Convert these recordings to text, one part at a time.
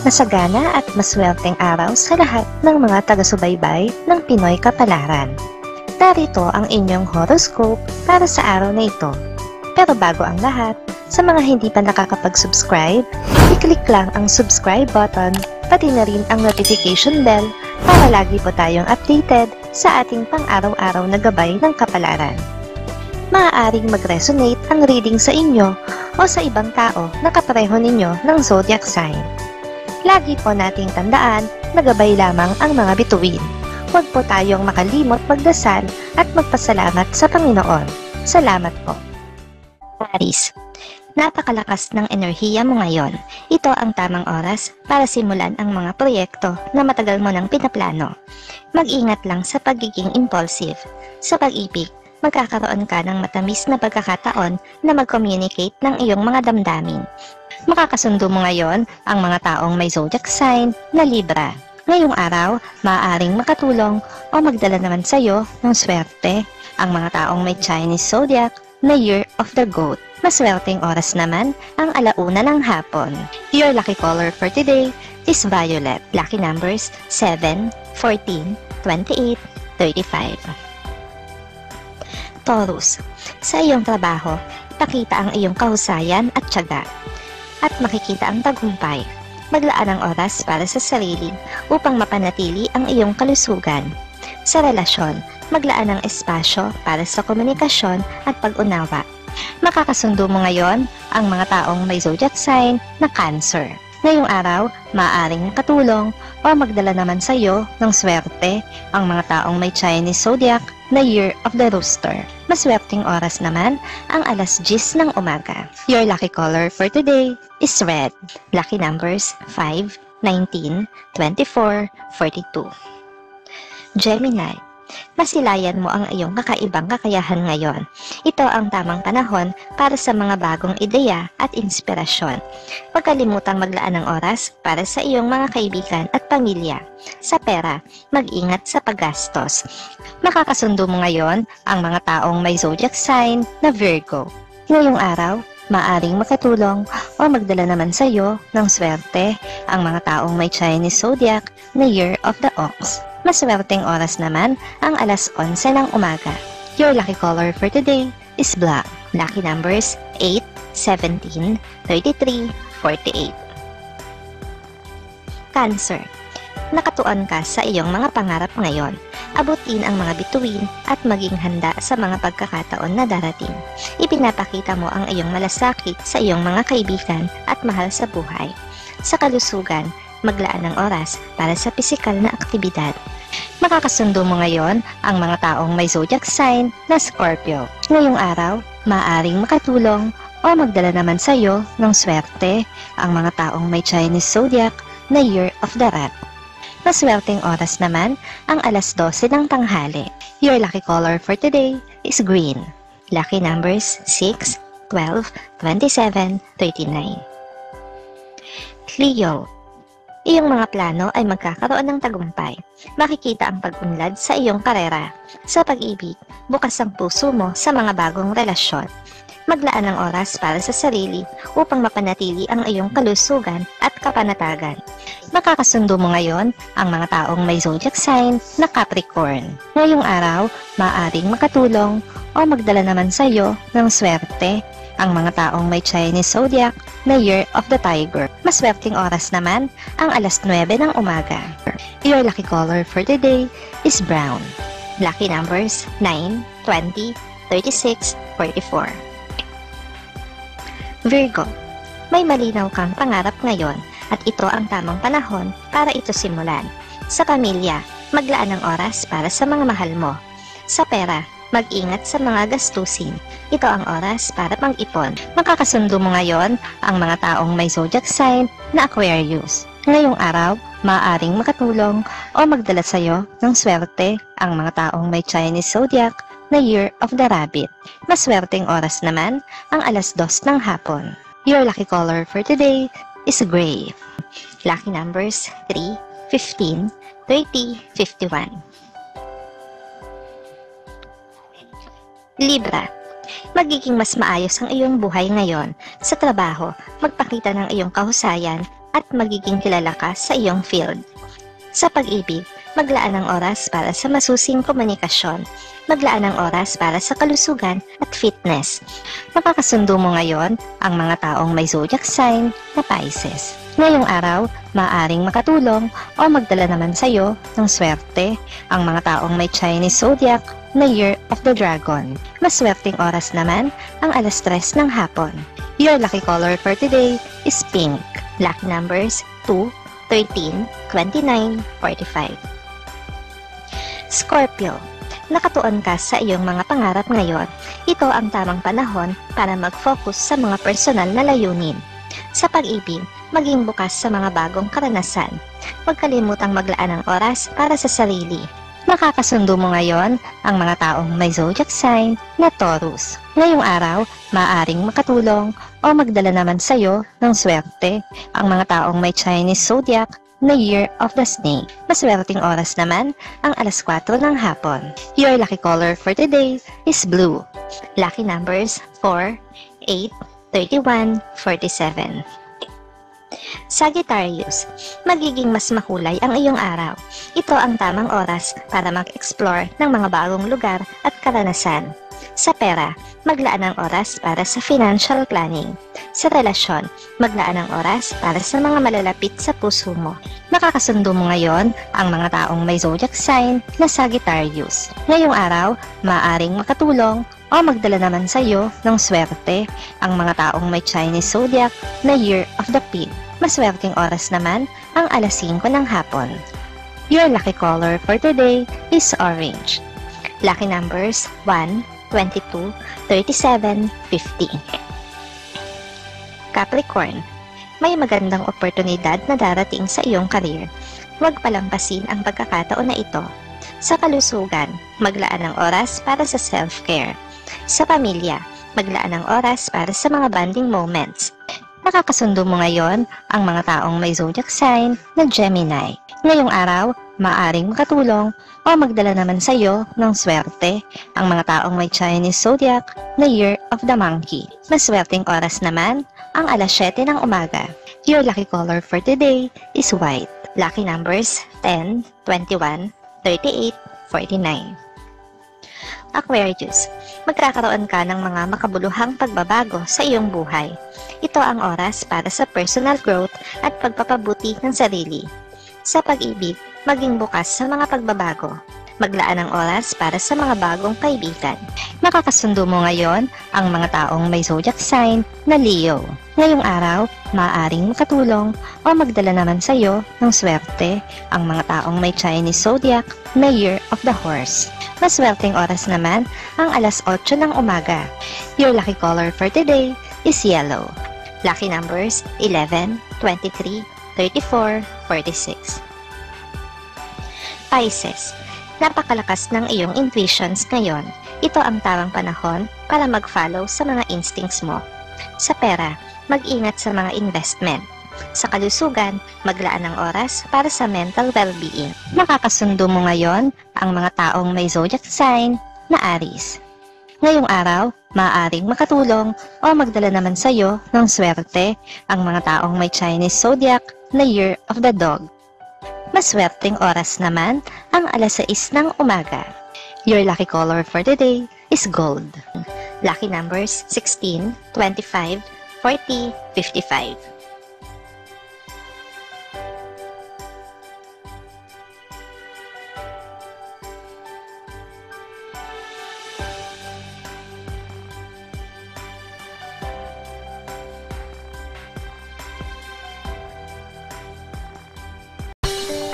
Masagana at maswerteng araw sa lahat ng mga taga-subaybay ng Pinoy Kapalaran. Narito ang inyong horoscope para sa araw na ito. Pero bago ang lahat, sa mga hindi pa nakakapag-subscribe, i-click lang ang subscribe button, pati na rin ang notification bell para lagi po tayong updated sa ating pang-araw-araw na gabay ng kapalaran. Maaaring mag-resonate ang reading sa inyo o sa ibang tao na kapareho ninyo ng zodiac sign. Lagi po nating tandaan na gabay lamang ang mga bituin. Huwag po tayong makalimot magdasal at magpasalamat sa Panginoon. Salamat po. Aries, napakalakas ng enerhiya mo ngayon. Ito ang tamang oras para simulan ang mga proyekto na matagal mo nang pinaplano. Mag-ingat lang sa pagiging impulsive. Sa pag-ibig, magkakaroon ka ng matamis na pagkakataon na mag-communicate ng iyong mga damdamin. Makakasundo mo ngayon ang mga taong may zodiac sign na Libra. Ngayong araw, maaaring makatulong o magdala naman sa iyo ng swerte ang mga taong may Chinese zodiac na Year of the Goat. Maswerteng oras naman ang 1:00 ng hapon. Your lucky color for today is violet. Lucky numbers 7, 14, 28, 35. Taurus, sa iyong trabaho, ipakita ang iyong kahusayan at tiyaga at makikita ang tagumpay. Maglaan ng oras para sa sarili upang mapanatili ang iyong kalusugan. Sa relasyon, maglaan ng espasyo para sa komunikasyon at pag-unawa. Makakasundo mo ngayon ang mga taong may zodiac sign na Cancer. Ngayong araw, maaaring makatulong o magdala naman sa iyo ng swerte ang mga taong may Chinese zodiac na Year of the Rooster. Maswerteng oras naman ang 10:00 ng umaga. Your lucky color for today is red. Lucky numbers 5, 19, 24, 42. Gemini, masilayan mo ang iyong kakaibang kakayahan ngayon. Ito ang tamang panahon para sa mga bagong ideya at inspirasyon. Huwag kalimutang maglaan ng oras para sa iyong mga kaibigan at pamilya. Sa pera, mag-ingat sa paggastos. Makakasundo mo ngayon ang mga taong may zodiac sign na Virgo. Ngayong araw, maaring makatulong o magdala naman sa iyo ng swerte ang mga taong may Chinese zodiac na Year of the Ox. Maswerteng oras naman ang 11:00 ng umaga. Your lucky color for today is black. Lucky numbers 8, 17, 33, 48. Cancer, nakatuon ka sa iyong mga pangarap ngayon. Abutin ang mga bituin at maging handa sa mga pagkakataon na darating. Ipinapakita mo ang iyong malasakit sa iyong mga kaibigan at mahal sa buhay. Sa kalusugan, maglaan ng oras para sa pisikal na aktibidad. Makakasundo mo ngayon ang mga taong may zodiac sign na Scorpio. Ngayong araw, maaaring makatulong o magdala naman sa iyo ng swerte ang mga taong may Chinese zodiac na Year of the Rat. Maswerteng oras naman ang 12:00 ng tanghali. Your lucky color for today is green. Lucky numbers 6, 12, 27, 39. Leo, iyong mga plano ay magkakaroon ng tagumpay. Makikita ang pag-unlad sa iyong karera. Sa pag-ibig, bukas ang puso mo sa mga bagong relasyon. Maglaan ng oras para sa sarili upang mapanatili ang iyong kalusugan at kapanatagan. Makakasundo mo ngayon ang mga taong may zodiac sign na Capricorn. Ngayong araw, maaaring makatulong o magdala naman sa iyo ng swerte ang mga taong may Chinese zodiac na Year of the Tiger. Maswerteng oras naman ang 9:00 ng umaga. Your lucky color for today is brown. Lucky numbers 9, 20, 36, 44. Virgo, may malinaw kang pangarap ngayon at ito ang tamang panahon para ito simulan. Sa pamilya, maglaan ng oras para sa mga mahal mo. Sa pera, mag-ingat sa mga gastusin. Ito ang oras para pang-ipon. Makakasundo mo ngayon ang mga taong may zodiac sign na Aquarius. Ngayong araw, maaaring makatulong o magdala sa iyo ng swerte ang mga taong may Chinese zodiac na Year of the Rabbit. Maswerteng oras naman ang 2:00 ng hapon. Your lucky color for today is gray. Lucky numbers 3, 15, 30, 51. Libra, magiging mas maayos ang iyong buhay ngayon. Sa trabaho, magpakita ng iyong kahusayan at magiging kilala ka sa iyong field. Sa pag-ibig, maglaan ng oras para sa masusing komunikasyon. Maglaan ng oras para sa kalusugan at fitness. Makakasundo mo ngayon ang mga taong may zodiac sign na Pisces. Ngayong araw, maaaring makatulong o magdala naman sa iyo ng swerte ang mga taong may Chinese zodiac na Year of the Dragon. Maswerteng oras naman ang 3:00 ng hapon. Your lucky color for today is pink. Lucky numbers 2, 13, 29, 45. Scorpio, nakatuon ka sa iyong mga pangarap ngayon. Ito ang tamang panahon para mag-focus sa mga personal na layunin. Sa pag-ibig, maging bukas sa mga bagong karanasan. Huwag kalimutang maglaan ng oras para sa sarili. Makakasundo mo ngayon ang mga taong may zodiac sign na Taurus. Ngayong araw, maaaring makatulong o magdala naman sa iyo ng swerte ang mga taong may Chinese zodiac na Year of the Snake. Maswerteng oras naman ang 4:00 ng hapon. Your lucky color for today is blue. Lucky numbers 4, 8, 31, 47. Sagittarius, magiging mas makulay ang iyong araw. Ito ang tamang oras para mag-explore ng mga bagong lugar at karanasan. Sa pera, maglaan ng oras para sa financial planning. Sa relasyon, maglaan ng oras para sa mga malalapit sa puso mo. Makakasundo mo ngayon ang mga taong may zodiac sign na Sagittarius. Ngayong araw, maaaring makatulong o magdala naman sa iyo ng swerte ang mga taong may Chinese zodiac na Year of the Pig. Maswerteng oras naman ang 5:00 ng hapon. Your lucky color for today is orange. Lucky numbers 1, 22, 37, 50. Capricorn, may magandang oportunidad na darating sa iyong career. Huwag palampasin ang pagkakataon na ito. Sa kalusugan, maglaan ng oras para sa self-care. Sa pamilya, maglaan ng oras para sa mga bonding moments. Nakakasundo mo ngayon ang mga taong may zodiac sign na Gemini. Ngayong araw, maaaring makatulong o magdala naman sa iyo ng swerte ang mga taong may Chinese zodiac na Year of the Monkey. Maswerteng oras naman ang 7:00 ng umaga. Your lucky color for today is white. Lucky numbers 10, 21, 38, 49. Aquarius, magkakaroon ka ng mga makabuluhang pagbabago sa iyong buhay. Ito ang oras para sa personal growth at pagpapabuti ng sarili. Sa pag-ibig, maging bukas sa mga pagbabago. Maglaan ng oras para sa mga bagong kaibigan. Makakasundo mo ngayon ang mga taong may zodiac sign na Leo. Ngayong araw, maaaring makatulong o magdala naman sa iyo ng swerte ang mga taong may Chinese zodiac na Year of the Horse. Maswerteng oras naman ang 8:00 ng umaga. Your lucky color for today is yellow. Lucky numbers 11, 23, 34, 46. Pisces, napakalakas ng iyong intuitions ngayon. Ito ang tamang panahon para mag-follow sa mga instincts mo. Sa pera, mag-ingat sa mga investment. Sa kalusugan, maglaan ng oras para sa mental well-being. Makakasundo mo ngayon ang mga taong may zodiac sign na Aries. Ngayong araw, maaaring makatulong o magdala naman sa iyo ng swerte ang mga taong may Chinese zodiac na Year of the Dog. Maswerteng oras naman ang 6:00 ng umaga. Your lucky color for today is gold. Lucky numbers 16, 25, 40, 55.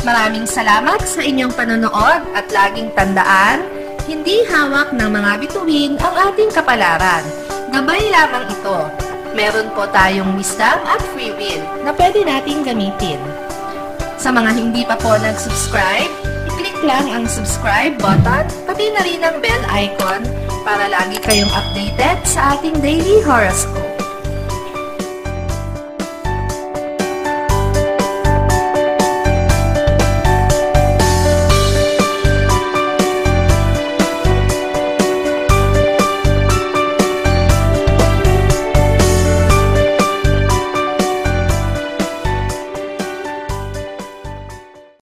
Maraming salamat sa inyong panonood at laging tandaan, hindi hawak ng mga bituin ang ating kapalaran. Gabay lamang ito. Meron po tayong wisdom at free will na pwede nating gamitin. Sa mga hindi pa po nag-subscribe, i-click lang ang subscribe button, pati na rin ang bell icon para lagi kayong updated sa ating daily horoscope.